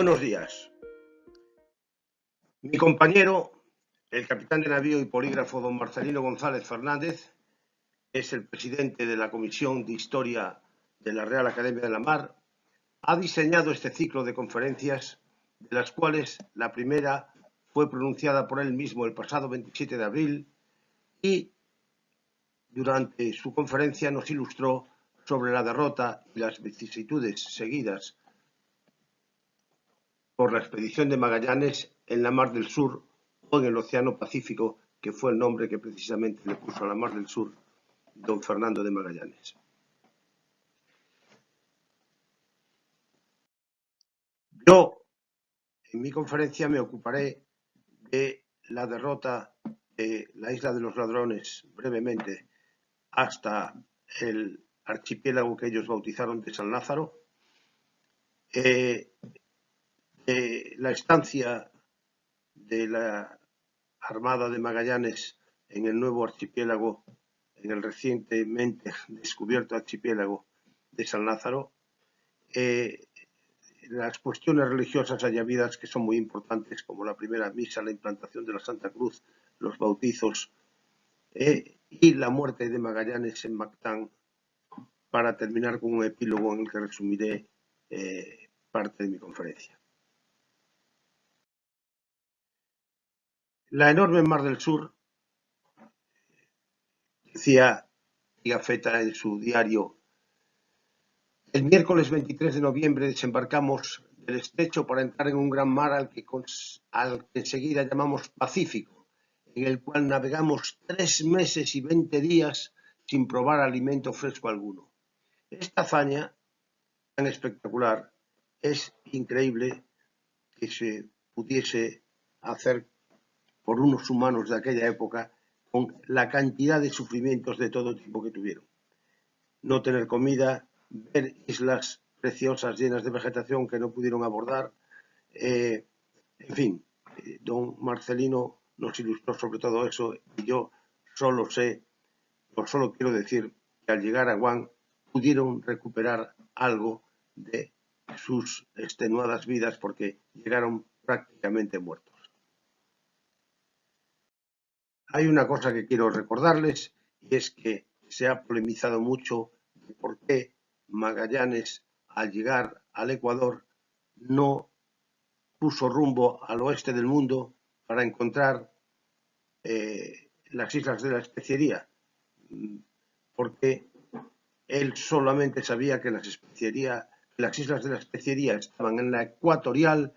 Buenos días. Mi compañero, el capitán de navío y polígrafo don Marcelino González Fernández, es el presidente de la Comisión de Historia de la Real Academia de la Mar, ha diseñado este ciclo de conferencias, de las cuales la primera fue pronunciada por él mismo el pasado 27 de abril y durante su conferencia nos ilustró sobre la derrota y las vicisitudes seguidas por la expedición de Magallanes en la Mar del Sur o en el Océano Pacífico, que fue el nombre que precisamente le puso a la Mar del Sur don Fernando de Magallanes. Yo, en mi conferencia, me ocuparé de la derrota de la Isla de los Ladrones, brevemente, hasta el archipiélago que ellos bautizaron de San Lázaro, la estancia de la Armada de Magallanes en el nuevo archipiélago, en el recientemente descubierto archipiélago de San Lázaro, las cuestiones religiosas habidas que son muy importantes, como la primera misa, la implantación de la Santa Cruz, los bautizos y la muerte de Magallanes en Mactán, para terminar con un epílogo en el que resumiré parte de mi conferencia. La enorme Mar del Sur, decía Pigafetta en su diario, el miércoles 23 de noviembre desembarcamos del estrecho para entrar en un gran mar al que enseguida llamamos Pacífico, en el cual navegamos 3 meses y 20 días sin probar alimento fresco alguno. Esta hazaña tan espectacular es increíble que se pudiese hacer por unos humanos de aquella época con la cantidad de sufrimientos de todo tipo que tuvieron. No tener comida, ver islas preciosas llenas de vegetación que no pudieron abordar. En fin, don Marcelino nos ilustró sobre todo eso y yo solo quiero decir que al llegar a Guam pudieron recuperar algo de sus extenuadas vidas porque llegaron prácticamente muertos. Hay una cosa que quiero recordarles y es que se ha polemizado mucho de por qué Magallanes, al llegar al Ecuador, no puso rumbo al oeste del mundo para encontrar las islas de la especiería, porque él solamente sabía que las islas de la especiería estaban en la ecuatorial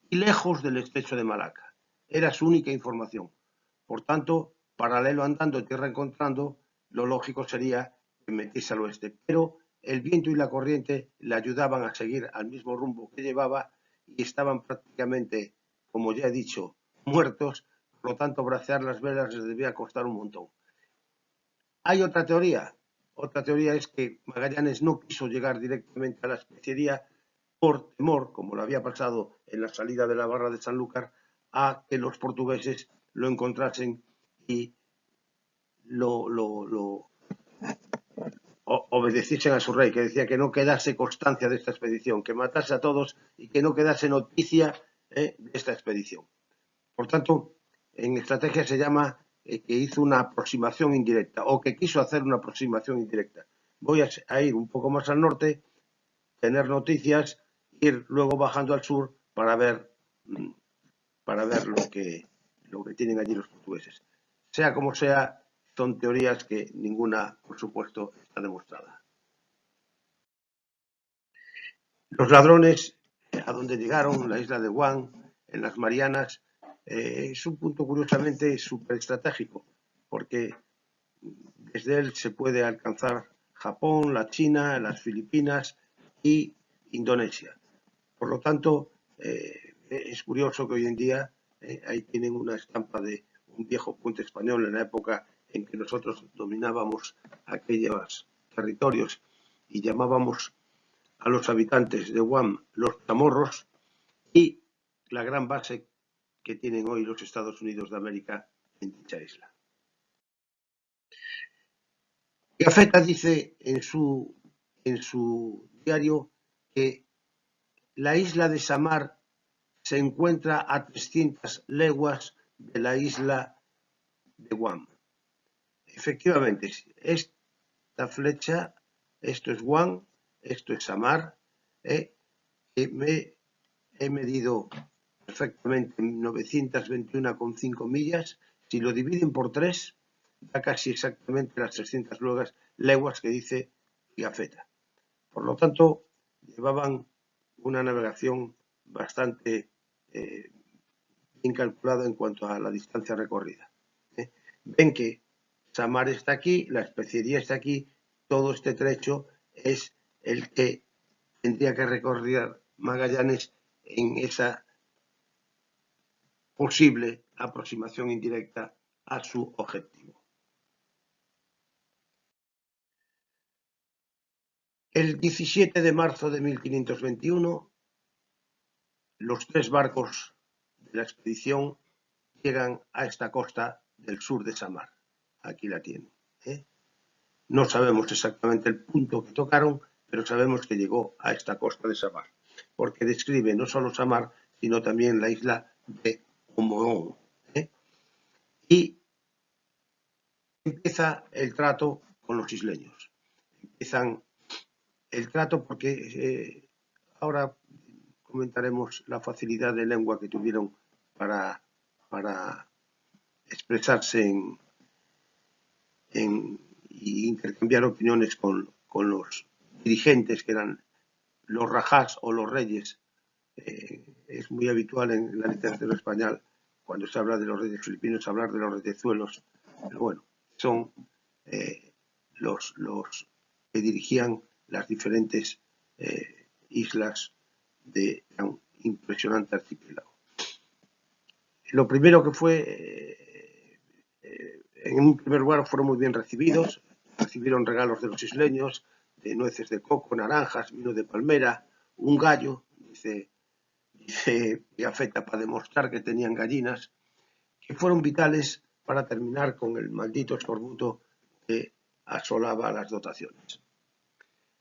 y lejos del estrecho de Malaca. Era su única información. Por tanto, paralelo andando, tierra encontrando, lo lógico sería que metiese al oeste. Pero el viento y la corriente le ayudaban a seguir al mismo rumbo que llevaba y estaban prácticamente, como ya he dicho, muertos. Por lo tanto, bracear las velas les debía costar un montón. Hay otra teoría. Otra teoría es que Magallanes no quiso llegar directamente a la especiería por temor, como lo había pasado en la salida de la Barra de Sanlúcar, a que los portugueses lo encontrasen y obedeciesen a su rey, que decía que no quedase constancia de esta expedición, que matase a todos y que no quedase noticia de esta expedición. Por tanto, en estrategia se llama que hizo una aproximación indirecta o que quiso hacer una aproximación indirecta. Voy a ir un poco más al norte, tener noticias, ir luego bajando al sur para ver lo que tienen allí los portugueses. Sea como sea, son teorías que ninguna, por supuesto, está demostrada. Los ladrones, a donde llegaron, la isla de Guam, en las Marianas, es un punto curiosamente súper estratégico, porque desde él se puede alcanzar Japón, la China, las Filipinas y Indonesia. Por lo tanto, es curioso que hoy en día ahí tienen una estampa de un viejo puente español en la época en que nosotros dominábamos aquellos territorios y llamábamos a los habitantes de Guam los chamorros, y la gran base que tienen hoy los Estados Unidos de América en dicha isla. Pigafetta dice en su diario que la isla de Samar se encuentra a 300 leguas de la isla de Guam. Efectivamente, esta flecha, esto es Guam, esto es Samar, he medido perfectamente 921,5 millas. Si lo dividen por 3, da casi exactamente las 300 leguas que dice Pigafetta. Por lo tanto, llevaban una navegación bastante bien calculada en cuanto a la distancia recorrida. Ven que Samar está aquí, la especiería está aquí, todo este trecho es el que tendría que recorrer Magallanes en esa posible aproximación indirecta a su objetivo. El 17 de marzo de 1521, los 3 barcos de la expedición llegan a esta costa del sur de Samar. Aquí la tienen. No sabemos exactamente el punto que tocaron, pero sabemos que llegó a esta costa de Samar, porque describe no solo Samar, sino también la isla de Omoón. Y empieza el trato con los isleños. Empiezan el trato porque ahora comentaremos la facilidad de lengua que tuvieron para expresarse y intercambiar opiniones con los dirigentes que eran los rajás o los reyes. Es muy habitual en la literatura española, cuando se habla de los reyes filipinos, hablar de los reyezuelos, pero bueno, son los que dirigían las diferentes islas de tan impresionante archipiélago. Lo primero que fue, en un primer lugar, fueron muy bien recibidos, recibieron regalos de los isleños, de nueces de coco, naranjas, vino de palmera, un gallo, dice Pigafetta, para demostrar que tenían gallinas, que fueron vitales para terminar con el maldito escorbuto que asolaba las dotaciones.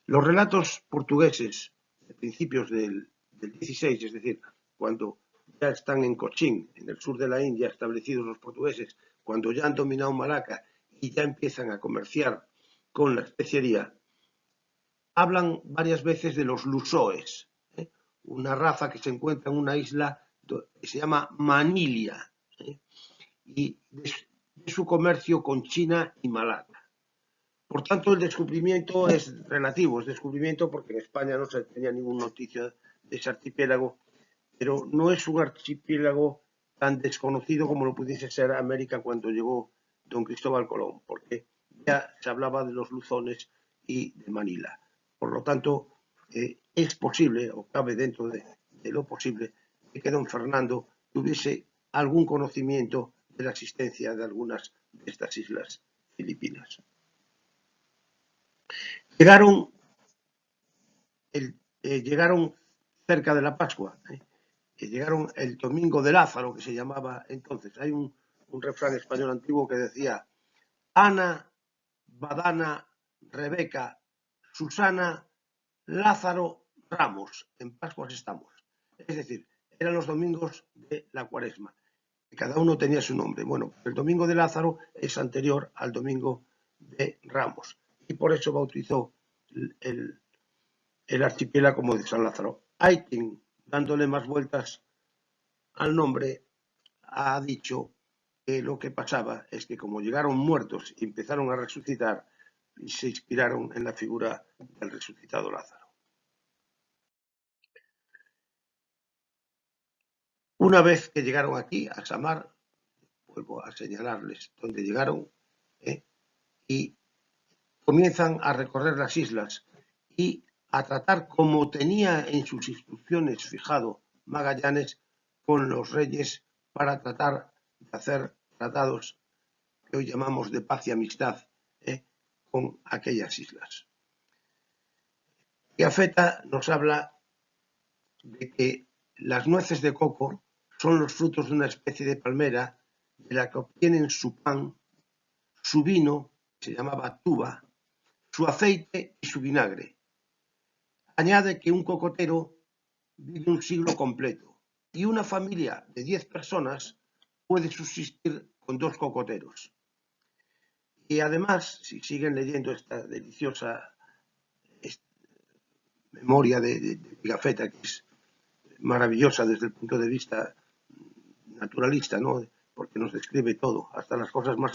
Los relatos portugueses de principios del 16, es decir, cuando ya están en Cochín, en el sur de la India, establecidos los portugueses, cuando ya han dominado Malaca y ya empiezan a comerciar con la especiería, hablan varias veces de los lusoes, una raza que se encuentra en una isla que se llama Manilia, y de su comercio con China y Malaca. Por tanto, el descubrimiento es relativo, es descubrimiento porque en España no se tenía ninguna noticia de ese archipiélago, pero no es un archipiélago tan desconocido como lo pudiese ser América cuando llegó don Cristóbal Colón, porque ya se hablaba de los luzones y de Manila. Por lo tanto, es posible, o cabe dentro de lo posible, que don Fernando tuviese algún conocimiento de la existencia de algunas de estas islas filipinas. Llegaron cerca de la Pascua, llegaron el domingo de Lázaro, que se llamaba entonces. Hay un refrán español antiguo que decía: Ana, Badana, Rebeca, Susana, Lázaro, Ramos, en Pascuas estamos. Es decir, eran los domingos de la Cuaresma, que cada uno tenía su nombre. Bueno, el domingo de Lázaro es anterior al domingo de Ramos, y por eso bautizó el archipiélago como de San Lázaro. Aytin, dándole más vueltas al nombre, ha dicho que lo que pasaba es que como llegaron muertos y empezaron a resucitar, se inspiraron en la figura del resucitado Lázaro. Una vez que llegaron aquí, a Samar, vuelvo a señalarles dónde llegaron, y comienzan a recorrer las islas y a tratar, como tenía en sus instrucciones fijado Magallanes, con los reyes para tratar de hacer tratados que hoy llamamos de paz y amistad con aquellas islas. Pigafetta nos habla de que las nueces de coco son los frutos de una especie de palmera de la que obtienen su pan, su vino, que se llamaba tuba, su aceite y su vinagre. Añade que un cocotero vive un siglo completo, y una familia de 10 personas puede subsistir con 2 cocoteros. Y además, si siguen leyendo esta deliciosa memoria de Pigafetta, que es maravillosa desde el punto de vista naturalista, ¿no? Porque nos describe todo, hasta las cosas más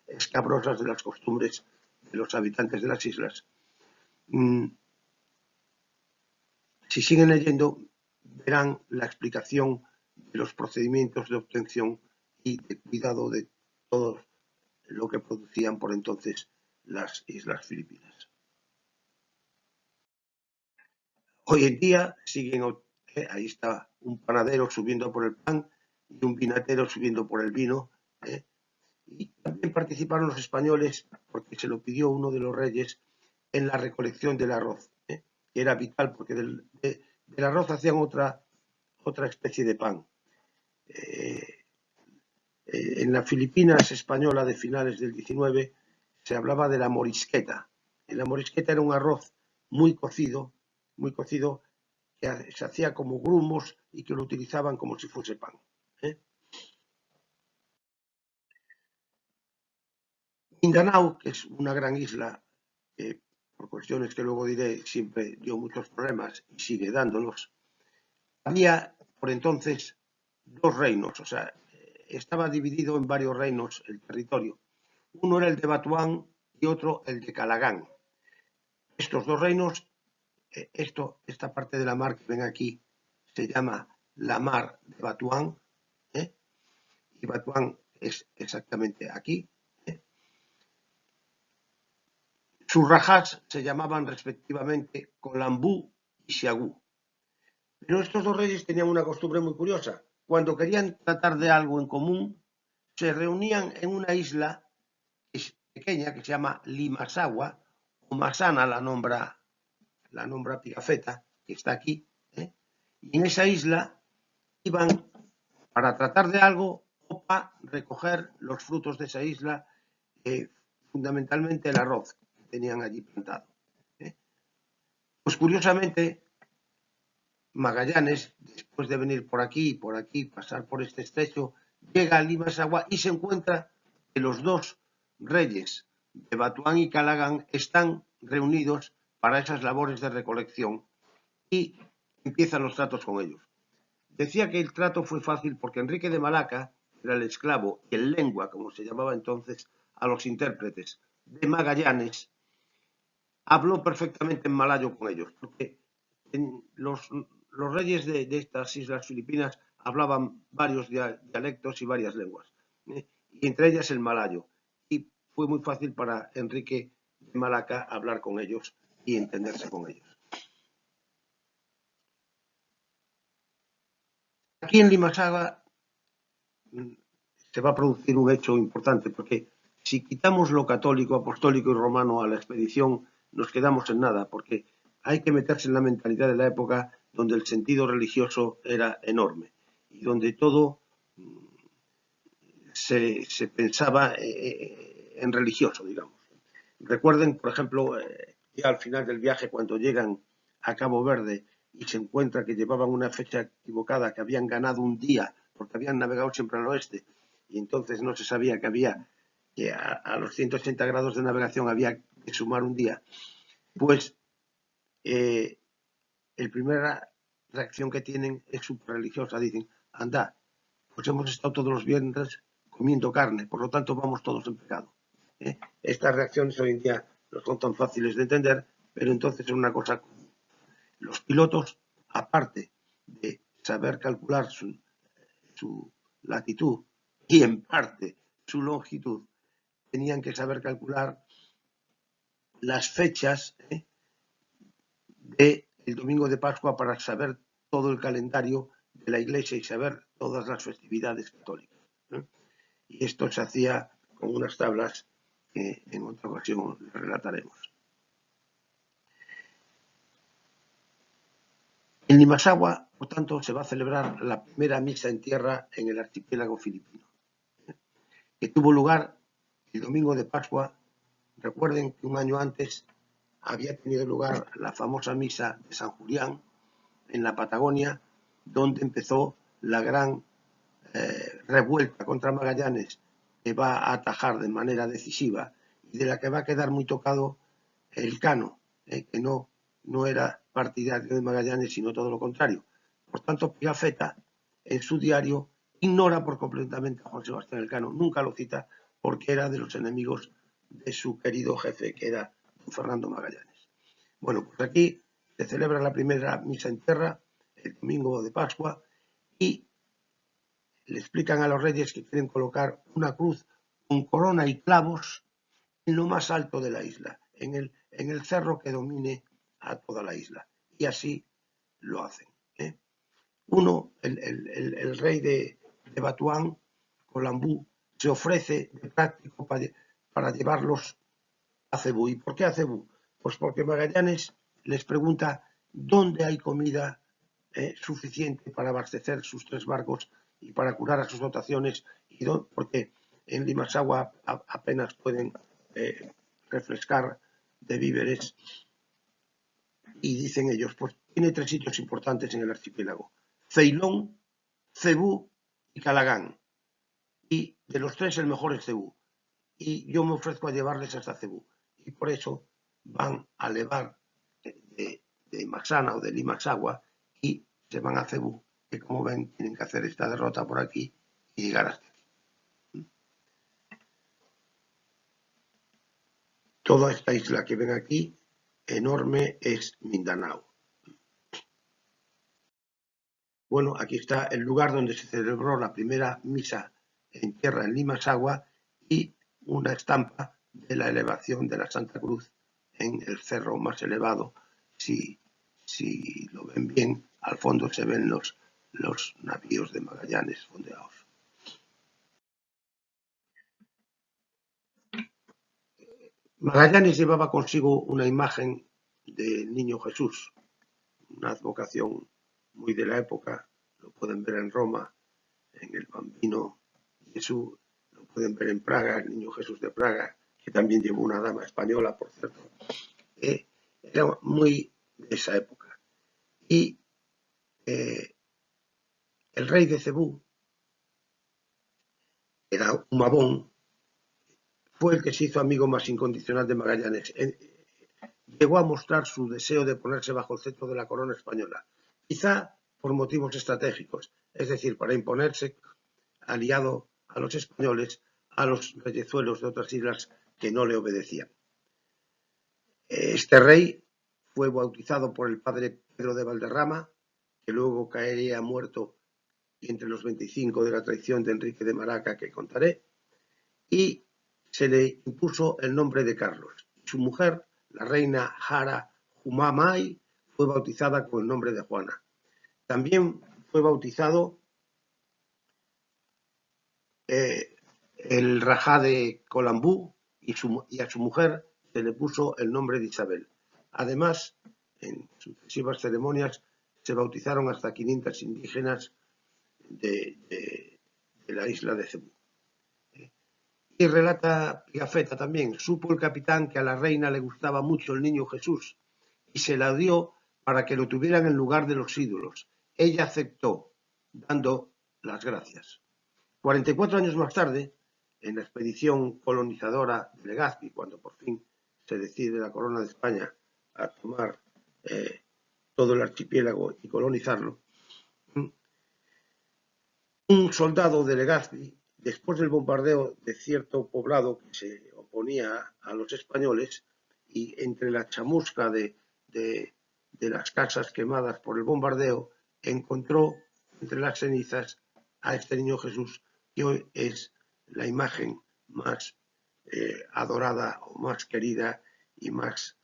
escabrosas de las costumbres de los habitantes de las islas. Si siguen leyendo, verán la explicación de los procedimientos de obtención y de cuidado de todo lo que producían por entonces las Islas Filipinas. Hoy en día siguen, ahí está un panadero subiendo por el pan y un vinatero subiendo por el vino. Y también participaron los españoles, porque se lo pidió uno de los reyes, en la recolección del arroz, que era vital, porque del arroz hacían otra especie de pan. En las Filipinas española de finales del 19 se hablaba de la morisqueta. La morisqueta era un arroz muy cocido, que se hacía como grumos y que lo utilizaban como si fuese pan. Mindanao, que es una gran isla que, por cuestiones que luego diré, siempre dio muchos problemas y sigue dándolos, había por entonces 2 reinos, o sea, estaba dividido en varios reinos el territorio. Uno era el de Batuán y otro el de Calagán. Estos 2 reinos, esta parte de la mar que ven aquí, se llama la mar de Batuán, y Batuán es exactamente aquí. Sus rajás se llamaban respectivamente Colambú y Xiagú. Pero estos 2 reyes tenían una costumbre muy curiosa. Cuando querían tratar de algo en común, se reunían en una isla pequeña que se llama Limasaua, o Masana la nombra Pigafetta, que está aquí, y en esa isla iban para tratar de algo o para recoger los frutos de esa isla, fundamentalmente el arroz que tenían allí plantado. Pues curiosamente, Magallanes, después de venir por aquí, pasar por este estrecho, llega a Limasaua y se encuentra que los 2 reyes de Batuán y Calagán están reunidos para esas labores de recolección y empiezan los tratos con ellos. Decía que el trato fue fácil porque Enrique de Malaca era el esclavo y el lengua, como se llamaba entonces a los intérpretes de Magallanes, habló perfectamente en malayo con ellos, porque los reyes de estas islas filipinas hablaban varios dialectos y varias lenguas, y entre ellas el malayo. Y fue muy fácil para Enrique de Malaca hablar con ellos y entenderse con ellos. Aquí en Limasaga se va a producir un hecho importante, porque si quitamos lo católico, apostólico y romano a la expedición, nos quedamos en nada, porque hay que meterse en la mentalidad de la época donde el sentido religioso era enorme y donde todo se pensaba en religioso, digamos. Recuerden, por ejemplo, ya al final del viaje, cuando llegan a Cabo Verde y se encuentra que llevaban una fecha equivocada, que habían ganado un día, porque habían navegado siempre al oeste, y entonces no se sabía que a los 180 grados de navegación había que sumar un día, pues la primera reacción que tienen es súper religiosa. Dicen, anda, pues hemos estado todos los viernes comiendo carne, por lo tanto vamos todos en pecado. Estas reacciones hoy en día no son tan fáciles de entender, pero entonces es una cosa. Los pilotos, aparte de saber calcular su latitud y en parte su longitud, tenían que saber calcular las fechas del domingo de Pascua para saber todo el calendario de la Iglesia y saber todas las festividades católicas. Y esto se hacía con unas tablas que en otra ocasión les relataremos. En Limasaua, por tanto, se va a celebrar la primera misa en tierra en el archipiélago filipino, que tuvo lugar el domingo de Pascua. Recuerden que un año antes había tenido lugar la famosa misa de San Julián en la Patagonia, donde empezó la gran revuelta contra Magallanes que va a atajar de manera decisiva y de la que va a quedar muy tocado Elcano, que no era partidario de Magallanes, sino todo lo contrario. Por tanto, Pigafetta, en su diario, ignora por completamente a Juan Sebastián Elcano, nunca lo cita porque era de los enemigos de su querido jefe, que era don Fernando Magallanes. Bueno, pues aquí se celebra la primera misa en tierra, el domingo de Pascua, y le explican a los reyes que quieren colocar una cruz con corona y clavos en lo más alto de la isla, en el cerro que domine a toda la isla. Y así lo hacen. El rey de Batuán, Colambú, se ofrece de práctico para llevarlos a Cebú. ¿Y por qué a Cebú? Pues porque Magallanes les pregunta dónde hay comida suficiente para abastecer sus 3 barcos y para curar a sus dotaciones, porque en Limassagua apenas pueden refrescar de víveres. Y dicen ellos, pues tiene 3 sitios importantes en el archipiélago: Ceilón, Cebú y Calagán. Y de los 3 el mejor es Cebú. Y yo me ofrezco a llevarles hasta Cebú. Y por eso van a levar de Masana o de Limassagua y se van a Cebú, que como ven tienen que hacer esta derrota por aquí y llegar hasta aquí. Toda esta isla que ven aquí, enorme, es Mindanao. Bueno, aquí está el lugar donde se celebró la primera misa en tierra en Limassagua y una estampa de la elevación de la Santa Cruz en el cerro más elevado. Si lo ven bien, al fondo se ven los navíos de Magallanes fondeados. Magallanes llevaba consigo una imagen del Niño Jesús, una advocación muy de la época. Lo pueden ver en Roma, en el Bambino Jesús, lo pueden ver en Praga, el Niño Jesús de Praga, que también llevó una dama española, por cierto. Era muy de esa época. Y el rey de Cebú, era Humabón, fue el que se hizo amigo más incondicional de Magallanes. Llegó a mostrar su deseo de ponerse bajo el cetro de la corona española, quizá por motivos estratégicos, es decir, para imponerse aliado a los españoles, a los reyezuelos de otras islas que no le obedecían. Este rey fue bautizado por el padre Pedro de Valderrama, que luego caería muerto entre los 25 de la traición de Enrique de Maraca, que contaré, y se le impuso el nombre de Carlos. Su mujer, la reina Jara Humamay, fue bautizada con el nombre de Juana. También fue bautizado el rajá de Colambú y a su mujer se le puso el nombre de Isabel. Además, en sucesivas ceremonias se bautizaron hasta 500 indígenas de la isla de Cebú. Y relata Pigafetta también, supo el capitán que a la reina le gustaba mucho el Niño Jesús y se la dio para que lo tuvieran en lugar de los ídolos. Ella aceptó, dando las gracias. 44 años más tarde, en la expedición colonizadora de Legazpi, cuando por fin se decide la corona de España a tomar todo el archipiélago y colonizarlo, un soldado de Legazpi, después del bombardeo de cierto poblado que se oponía a los españoles, y entre la chamusca de las casas quemadas por el bombardeo, encontró entre las cenizas a este Niño Jesús, que hoy es la imagen más adorada o más querida y más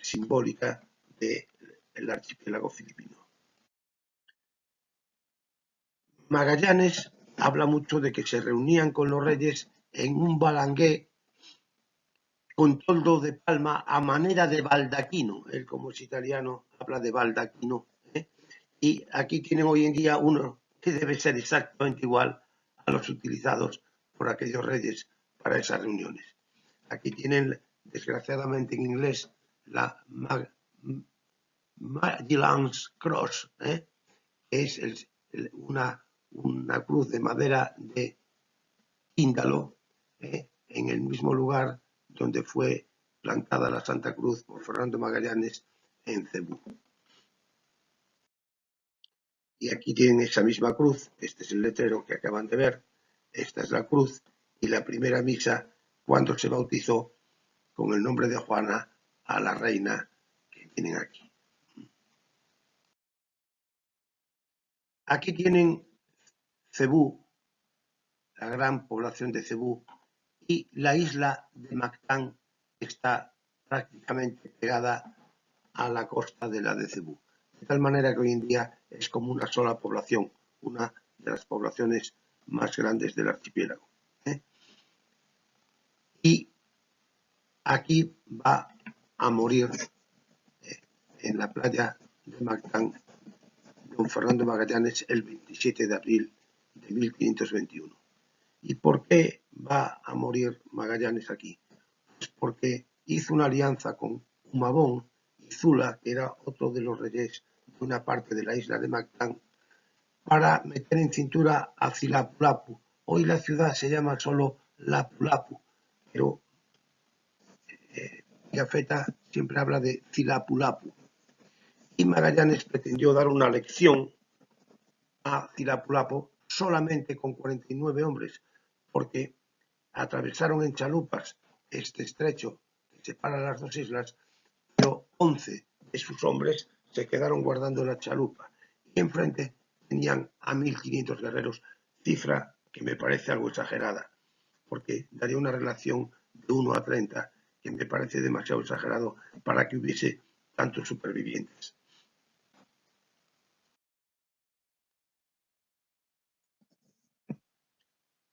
simbólica del archipiélago filipino. Magallanes habla mucho de que se reunían con los reyes en un balangué con toldo de palma a manera de baldaquino. Él, como es italiano, habla de baldaquino. Y aquí tienen hoy en día uno que debe ser exactamente igual a los utilizados por aquellos reyes para esas reuniones. Aquí tienen, desgraciadamente en inglés, la Magellan's Cross, que es una cruz de madera de índalo, en el mismo lugar donde fue plantada la Santa Cruz por Fernando Magallanes en Cebú. Y aquí tienen esa misma cruz, este es el letrero que acaban de ver, esta es la cruz, y la primera misa cuando se bautizó con el nombre de Juana a la reina que tienen aquí. Aquí tienen Cebú, la gran población de Cebú, y la isla de Mactán está prácticamente pegada a la costa de la de Cebú. De tal manera que hoy en día es como una sola población, una de las poblaciones más grandes del archipiélago. Y aquí va a morir en la playa de Mactán don Fernando Magallanes el 27 de abril de 1521. ¿Y por qué va a morir Magallanes aquí? Pues porque hizo una alianza con Humabón y Zula, que era otro de los reyes de una parte de la isla de Mactán, para meter en cintura a Cilapulapu. Hoy la ciudad se llama solo Lapulapu, pero Pigafetta siempre habla de Cilapulapu. Y Magallanes pretendió dar una lección a Cilapulapu solamente con 49 hombres, porque atravesaron en chalupas este estrecho que separa las dos islas, pero 11 de sus hombres se quedaron guardando la chalupa y enfrente tenían a 1500 guerreros, cifra que me parece algo exagerada, porque daría una relación de 1 a 30 que me parece demasiado exagerado para que hubiese tantos supervivientes.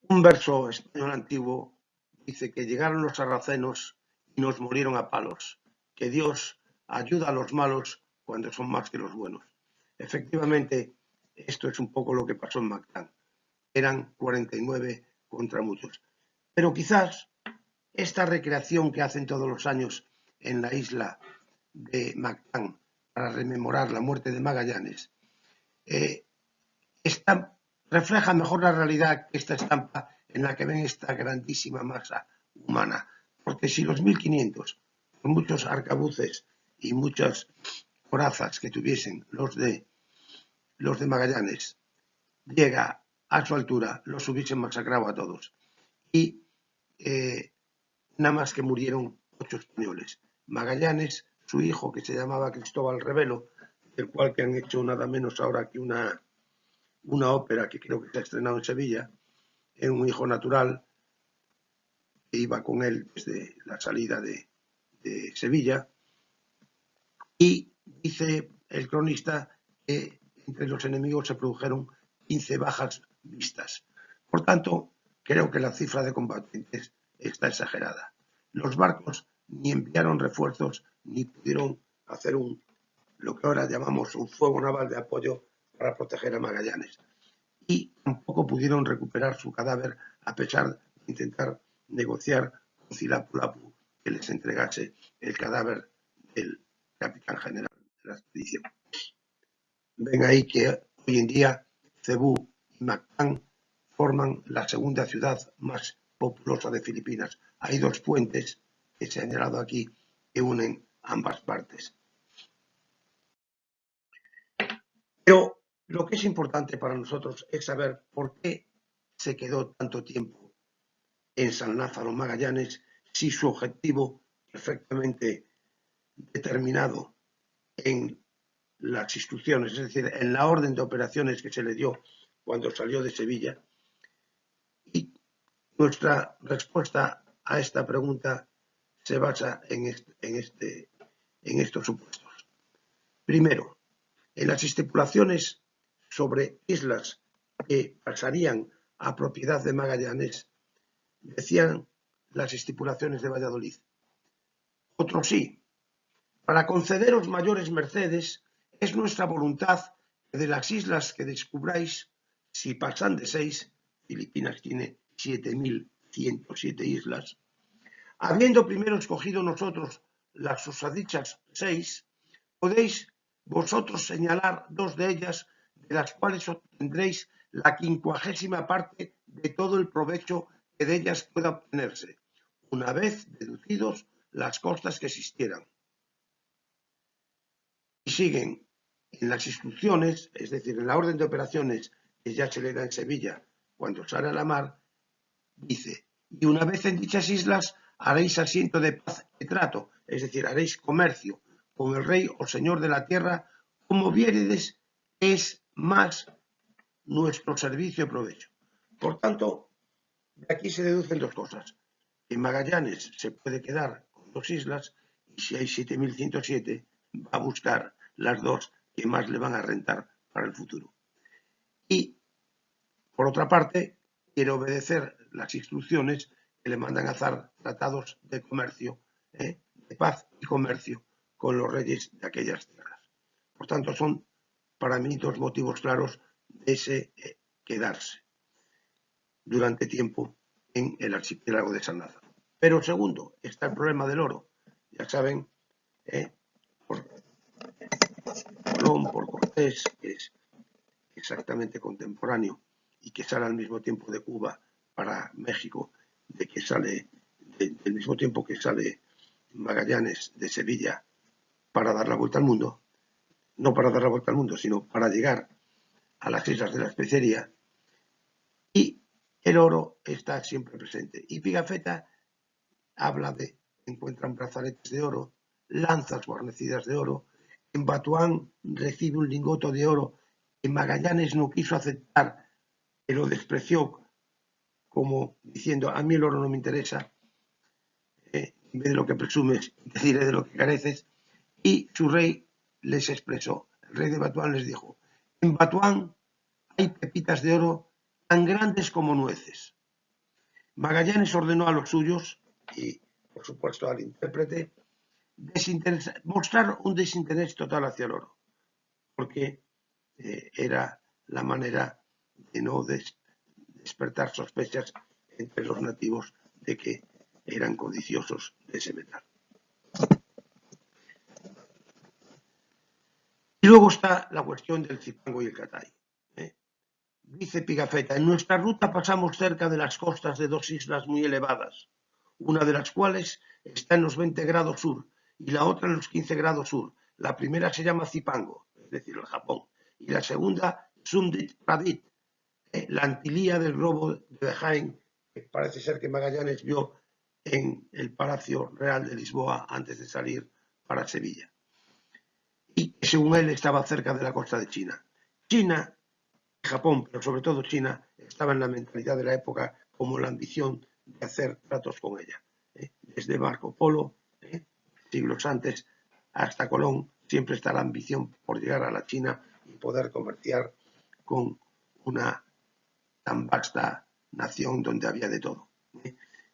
Un verso español antiguo dice que llegaron los sarracenos y nos murieron a palos, que Dios ayuda a los malos cuando son más que los buenos. Efectivamente, esto es un poco lo que pasó en Mactán. Eran 49 contra muchos. Pero quizás esta recreación que hacen todos los años en la isla de Mactán para rememorar la muerte de Magallanes, refleja mejor la realidad que esta estampa en la que ven esta grandísima masa humana. Porque si los 1500, con muchos arcabuces y muchas corazas que tuviesen los de Magallanes, llega a su altura, los hubiesen masacrado a todos. Y nada más que murieron 8 españoles. Magallanes, su hijo, que se llamaba Cristóbal Rebelo, del cual que han hecho nada menos ahora que una ópera que creo que se ha estrenado en Sevilla, es un hijo natural que iba con él desde la salida de Sevilla, y dice el cronista que entre los enemigos se produjeron 15 bajas vistas. Por tanto, creo que la cifra de combatientes está exagerada. Los barcos ni enviaron refuerzos ni pudieron hacer lo que ahora llamamos un fuego naval de apoyo para proteger a Magallanes. Y tampoco pudieron recuperar su cadáver a pesar de intentar negociar con Cilapulapu que les entregase el cadáver del capitán general de la expedición. Ven ahí que hoy en día Cebú y Mactán forman la segunda ciudad más populosa de Filipinas. Hay 2 puentes que se han señalado aquí que unen ambas partes. Pero lo que es importante para nosotros es saber por qué se quedó tanto tiempo en San Lázaro Magallanes si su objetivo perfectamente determinado en las instrucciones, es decir, en la orden de operaciones que se le dio cuando salió de Sevilla. Y nuestra respuesta a esta pregunta se basa en estos supuestos. Primero, en las estipulaciones sobre islas que pasarían a propiedad de Magallanes, decían las estipulaciones de Valladolid. Otro sí, para concederos mayores mercedes, es nuestra voluntad que de las islas que descubráis, si pasan de 6, Filipinas tiene 7.107 islas, habiendo primero escogido nosotros las susadichas 6, podéis vosotros señalar 2 de ellas, de las cuales tendréis la 50ª parte de todo el provecho que de ellas pueda obtenerse, una vez deducidos las costas que existieran. Y siguen en las instrucciones, es decir, en la orden de operaciones que ya se le da en Sevilla cuando sale a la mar, dice: y una vez en dichas islas haréis asiento de paz y trato, es decir, haréis comercio con el rey o señor de la tierra, como viéredes es más nuestro servicio y provecho. Por tanto, de aquí se deducen dos cosas: que Magallanes se puede quedar con 2 islas, y si hay 7.107, va a buscar las 2 que más le van a rentar para el futuro. Y, por otra parte, quiere obedecer las instrucciones que le mandan a hacer tratados de comercio, de paz y comercio con los reyes de aquellas tierras. Por tanto, son para mí dos motivos claros de ese quedarse durante tiempo en el archipiélago de San Lázaro. Pero segundo, está el problema del oro. Ya saben, por Colón, por Cortés, que es exactamente contemporáneo y que sale al mismo tiempo de Cuba para México, del mismo tiempo que sale Magallanes de Sevilla para dar la vuelta al mundo, no para dar la vuelta al mundo, sino para llegar a las islas de la Especería, y el oro está siempre presente. Y Pigafetta habla de encuentran brazaletes de oro, lanzas guarnecidas de oro, en Batuán recibe un lingote de oro que Magallanes no quiso aceptar, que lo despreció como diciendo: a mí el oro no me interesa, en vez de lo que presumes, te diré de lo que careces. Y su rey les expresó, el rey de Batuán les dijo: en Batuán hay pepitas de oro tan grandes como nueces. Magallanes ordenó a los suyos, y por supuesto al intérprete, mostrar un desinterés total hacia el oro, porque era la manera de no despertar sospechas entre los nativos de que eran codiciosos de ese metal. Y luego está la cuestión del Zipango y el Catay. Dice Pigafetta: en nuestra ruta pasamos cerca de las costas de 2 islas muy elevadas, una de las cuales está en los 20 grados sur y la otra en los 15 grados sur. La primera se llama Zipango, es decir, el Japón, y la segunda Sundit Pradit, la Antilía del globo de Jaén, que parece ser que Magallanes vio en el Palacio Real de Lisboa antes de salir para Sevilla, y que según él estaba cerca de la costa de China. China, Japón, pero sobre todo China, estaba en la mentalidad de la época como la ambición de hacer tratos con ella. Desde Marco Polo, siglos antes, hasta Colón, siempre está la ambición por llegar a la China y poder comerciar con una tan vasta nación donde había de todo.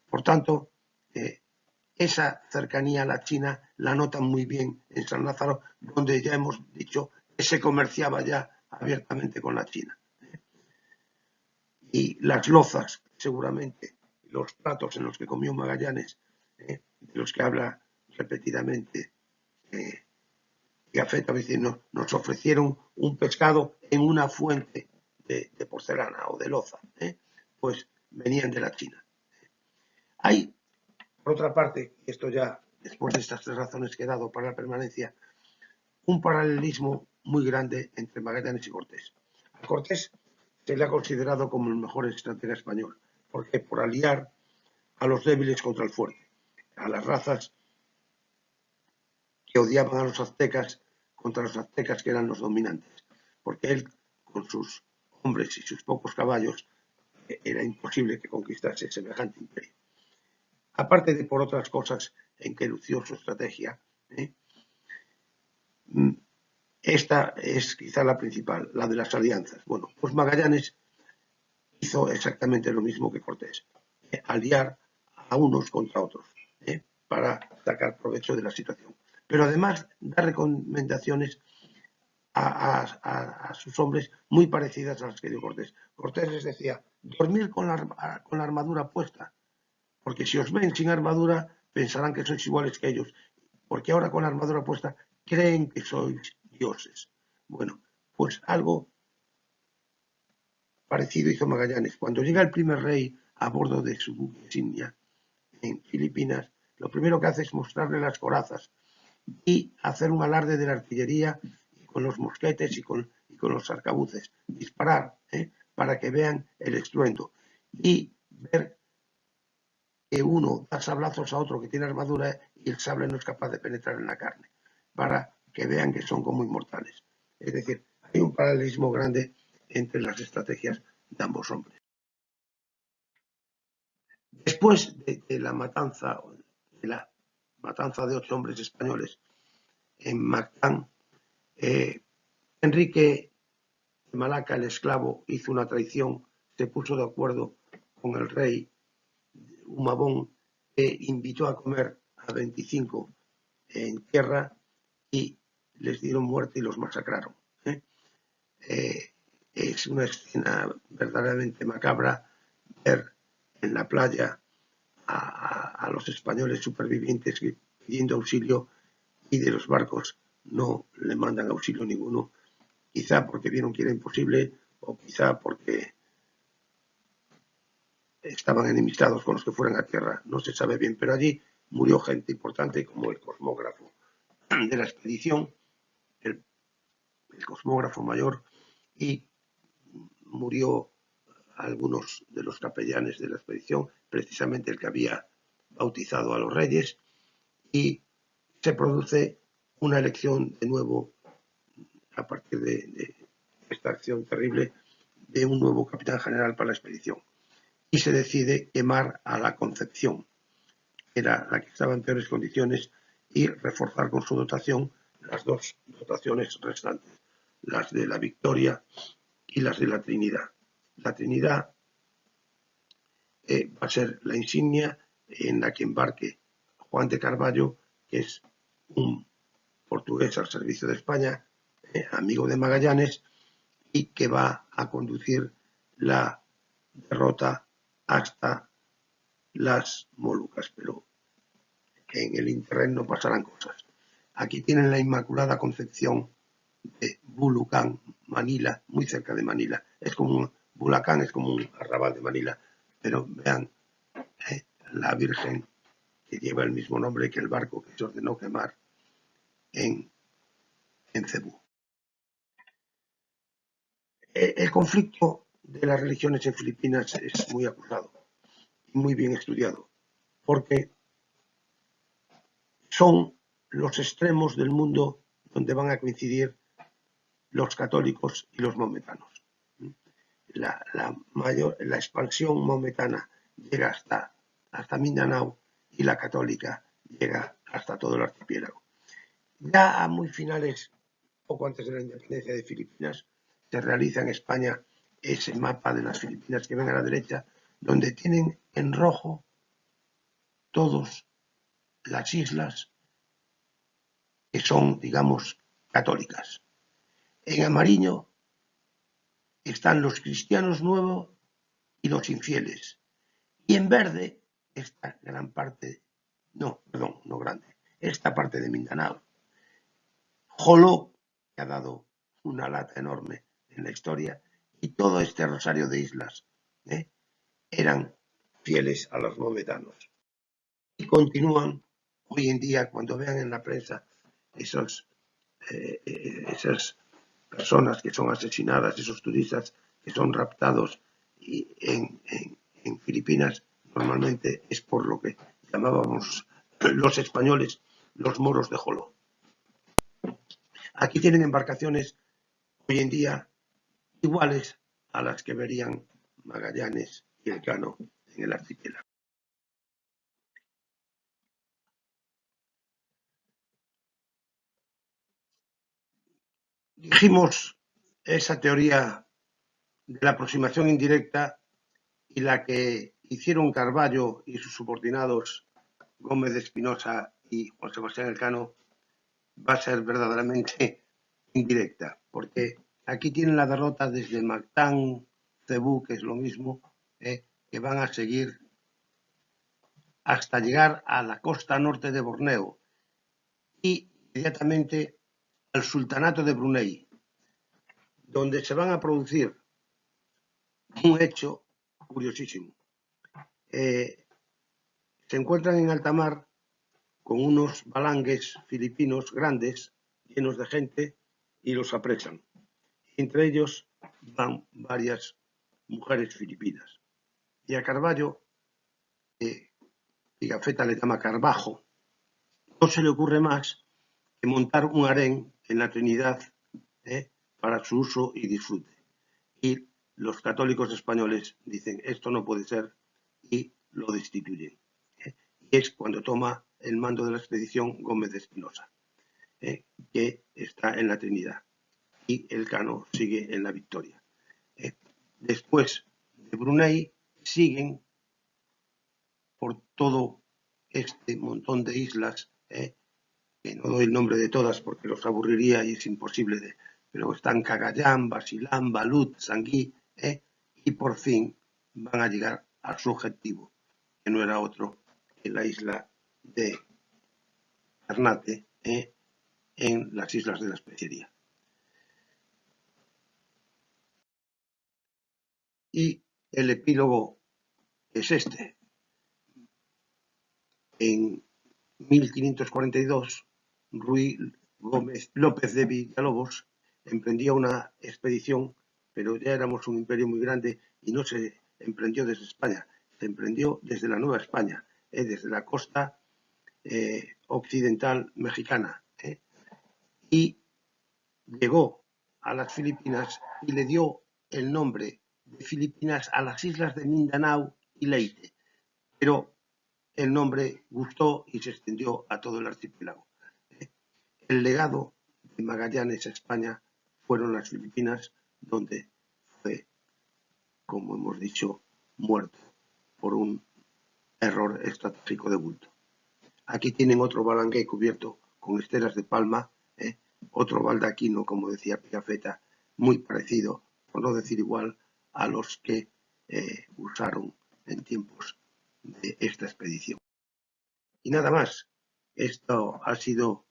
Por tanto, esa cercanía a la China la notan muy bien en San Lázaro, donde ya hemos dicho que se comerciaba ya abiertamente con la China. Y las lozas, seguramente, los platos en los que comió Magallanes, de los que habla repetidamente Pigafetta, diciendo: nos ofrecieron un pescado en una fuente de porcelana o de loza, pues venían de la China. Hay, por otra parte, esto ya después de estas 3 razones que he dado para la permanencia, un paralelismo muy grande entre Magallanes y Cortés. A Cortés se le ha considerado como el mejor estratega español, porque por aliar a los débiles contra el fuerte, a las razas que odiaban a los aztecas contra los aztecas que eran los dominantes, porque él, con sus hombres y sus pocos caballos, era imposible que conquistase semejante imperio. Aparte de por otras cosas en que lució su estrategia, esta es quizá la principal, la de las alianzas. Bueno, pues Magallanes hizo exactamente lo mismo que Cortés, aliar a unos contra otros, para sacar provecho de la situación. Pero además da recomendaciones a sus hombres muy parecidas a las que dio Cortés. Cortés les decía: dormir con la armadura puesta, porque si os ven sin armadura pensarán que sois iguales que ellos, porque ahora con la armadura puesta creen que sois dioses. Bueno, pues algo parecido hizo Magallanes. Cuando llega el primer rey a bordo de su buque insignia en Filipinas, lo primero que hace es mostrarle las corazas y hacer un alarde de la artillería con los mosquetes y con los arcabuces, disparar para que vean el estruendo y ver que uno da sablazos a otro que tiene armadura y el sable no es capaz de penetrar en la carne, para que vean que son como inmortales. Es decir, hay un paralelismo grande entre las estrategias de ambos hombres. Después de la matanza de 8 hombres españoles en Mactán, Enrique de Malaca, el esclavo, hizo una traición, se puso de acuerdo con el rey Humabón, que invitó a comer a 25 en tierra y les dieron muerte y los masacraron. Es una escena verdaderamente macabra ver en la playa a los españoles supervivientes pidiendo auxilio y de los barcos no le mandan auxilio ninguno, quizá porque vieron que era imposible o quizá porque estaban enemistados con los que fueran a tierra, no se sabe bien, pero allí murió gente importante como el cosmógrafo de la expedición, el cosmógrafo mayor, y murió algunos de los capellanes de la expedición, precisamente el que había bautizado a los reyes, y se produce una elección de nuevo a partir de esta acción terrible de un nuevo capitán general para la expedición. Y se decide quemar a la Concepción, que era la que estaba en peores condiciones, y reforzar con su dotación las 2 dotaciones restantes, las de la Victoria y las de la Trinidad. La Trinidad va a ser la insignia en la que embarque Juan de Carvalho, que es un portugués al servicio de España, amigo de Magallanes, y que va a conducir la derrota hasta las Molucas, pero en el interregno pasarán cosas. Aquí tienen la Inmaculada Concepción de Bulucán, Manila, muy cerca de Manila. Bulacán es como un arrabal de Manila, pero vean la Virgen que lleva el mismo nombre que el barco que se ordenó quemar en Cebú. El conflicto de las religiones en Filipinas es muy acusado y muy bien estudiado, porque son los extremos del mundo donde van a coincidir los católicos y los maometanos. La expansión maometana llega hasta Mindanao y la católica llega hasta todo el archipiélago. Ya a muy finales, poco antes de la independencia de Filipinas, se realiza en España ese mapa de las Filipinas que ven a la derecha, donde tienen en rojo todas las islas que son, digamos, católicas. En amarillo están los cristianos nuevos y los infieles. Y en verde esta gran parte, esta parte de Mindanao. Joló, que ha dado una lata enorme en la historia, y todo este rosario de islas eran fieles a los maometanos. Y continúan hoy en día, cuando vean en la prensa esas personas que son asesinadas, esos turistas que son raptados en Filipinas, normalmente es por lo que llamábamos los españoles los moros de Joló. Aquí tienen embarcaciones hoy en día iguales a las que verían Magallanes y Elcano en el archipiélago. Dijimos esa teoría de la aproximación indirecta y la que hicieron Carballo y sus subordinados Gómez de Espinosa y Juan Sebastián Elcano va a ser verdaderamente indirecta, porque aquí tienen la derrota desde Mactán, Cebú, que es lo mismo, que van a seguir hasta llegar a la costa norte de Borneo y inmediatamente al sultanato de Brunei, donde se van a producir un hecho curiosísimo. Se encuentran en alta mar con unos balangues filipinos grandes, llenos de gente, y los apresan. Entre ellos van varias mujeres filipinas. Y a Carballo, Pigafetta le llama Carbajo, no se le ocurre más que montar un harén en la Trinidad para su uso y disfrute. Y los católicos españoles dicen, esto no puede ser, y lo destituyen. Y es cuando toma el mando de la expedición Gómez de Espinosa, que está en la Trinidad. Y Elcano sigue en la Victoria. Después de Brunei siguen por todo este montón de islas, que no doy el nombre de todas porque los aburriría y es imposible, pero están Cagayán, Basilán, Balut, Sangui, y por fin van a llegar a su objetivo, que no era otro que la isla de Ternate, en las Islas de la Especería. Y el epílogo es este. En 1542, Ruy López de Villalobos emprendía una expedición, pero ya éramos un imperio muy grande y no se emprendió desde España, se emprendió desde la Nueva España, desde la costa occidental mexicana, y llegó a las Filipinas y le dio el nombre de Filipinas a las islas de Mindanao y Leyte, pero el nombre gustó y se extendió a todo el archipiélago. El legado de Magallanes a España fueron las Filipinas, donde fue, como hemos dicho, muerto por un error estratégico de bulto. Aquí tienen otro balangué cubierto con esteras de palma, otro baldaquino, como decía Pigafetta, muy parecido, por no decir igual, a los que usaron en tiempos de esta expedición. Y nada más, esto ha sido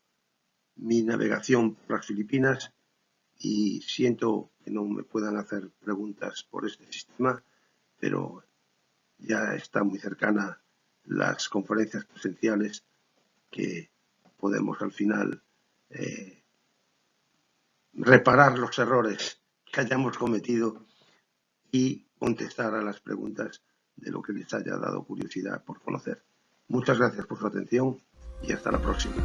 mi navegación por las Filipinas y siento que no me puedan hacer preguntas por este sistema, pero ya está muy cercana las conferencias presenciales que podemos al final reparar los errores que hayamos cometido y contestar a las preguntas de lo que les haya dado curiosidad por conocer. Muchas gracias por su atención y hasta la próxima.